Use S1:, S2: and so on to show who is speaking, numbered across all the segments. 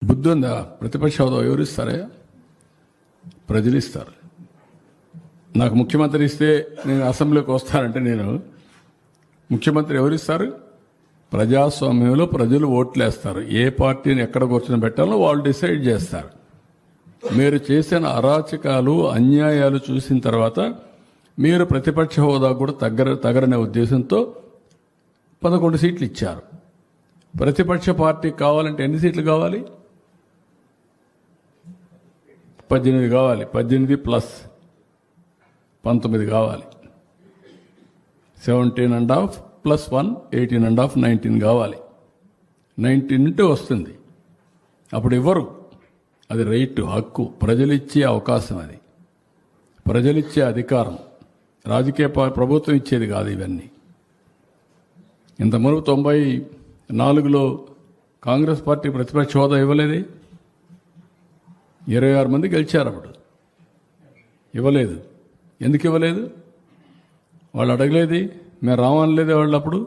S1: బుద్ధి ఉందా? ప్రతిపక్ష హోదా ఎవరు ఇస్తారా? ప్రజలు ఇస్తారు. నాకు ముఖ్యమంత్రి ఇస్తే నేను అసెంబ్లీకి వస్తానంటే నేను ముఖ్యమంత్రి ఎవరిస్తారు? ప్రజాస్వామ్యంలో ప్రజలు ఓట్లేస్తారు. ఏ పార్టీని ఎక్కడ కూర్చొని పెట్టాలో వాళ్ళు డిసైడ్ చేస్తారు. మీరు చేసిన అరాచకాలు అన్యాయాలు చూసిన తర్వాత మీరు ప్రతిపక్ష హోదా కూడా తగరనే ఉద్దేశంతో 11 సీట్లు ఇచ్చారు. ప్రతిపక్ష పార్టీ కావాలంటే ఎన్ని సీట్లు కావాలి? 18 కావాలి. 18 ప్లస్ 19 కావాలి. 17.5 ప్లస్ 1 18.5 19 కావాలి. 19 ఉంటే వస్తుంది. అప్పుడు ఇవ్వరు. అది రైట్, హక్కు, ప్రజలిచ్చే అవకాశం. అది ప్రజలిచ్చే అధికారం. రాజకీయ ప్రభుత్వం ఇచ్చేది కాదు. ఇవన్నీ ఇంతకుముందు 94లో కాంగ్రెస్ పార్టీ ప్రతిపక్ష హోదా ఇవ్వలేదే. 26 మంది గెలిచారు. అప్పుడు ఇవ్వలేదు. ఎందుకు ఇవ్వలేదు? వాళ్ళు అడగలేది, మేము రావనలేదే. వాళ్ళు అప్పుడు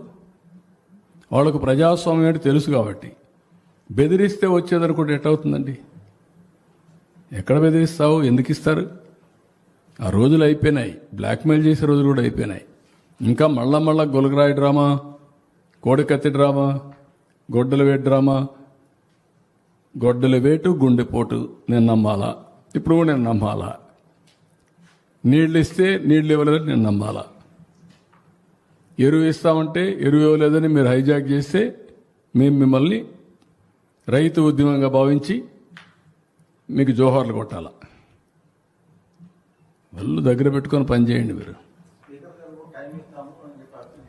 S1: వాళ్ళకు ప్రజాస్వామ్యం ఏంటి తెలుసు కాబట్టి. బెదిరిస్తే వచ్చేదనుకుంటే ఎట్టవుతుందండి? ఎక్కడ బెదిరిస్తావు? ఎందుకు ఇస్తారు? ఆ రోజులు అయిపోయినాయి. బ్లాక్మెయిల్ చేసే రోజులు కూడా అయిపోయినాయి. ఇంకా మళ్ళా గొలగరాయి డ్రామా, కోడికత్తి డ్రామా, గొడ్డల వేటు డ్రామా. గొడ్డల వేటు, గుండెపోటు నేను నమ్మాలా? ఇప్పుడు కూడా నేను నమ్మాలా? నీళ్ళు ఇస్తే నీళ్ళు ఇవ్వలేదని నేను నమ్మాలా? ఎరువు ఇస్తామంటే ఎరువు ఇవ్వలేదని మీరు హైజాక్ చేస్తే మేము మిమ్మల్ని రైతు ఉద్యమంగా భావించి మీకు జోహార్లు కొట్టాలా? వాళ్ళు దగ్గర పెట్టుకొని పనిచేయండి మీరు.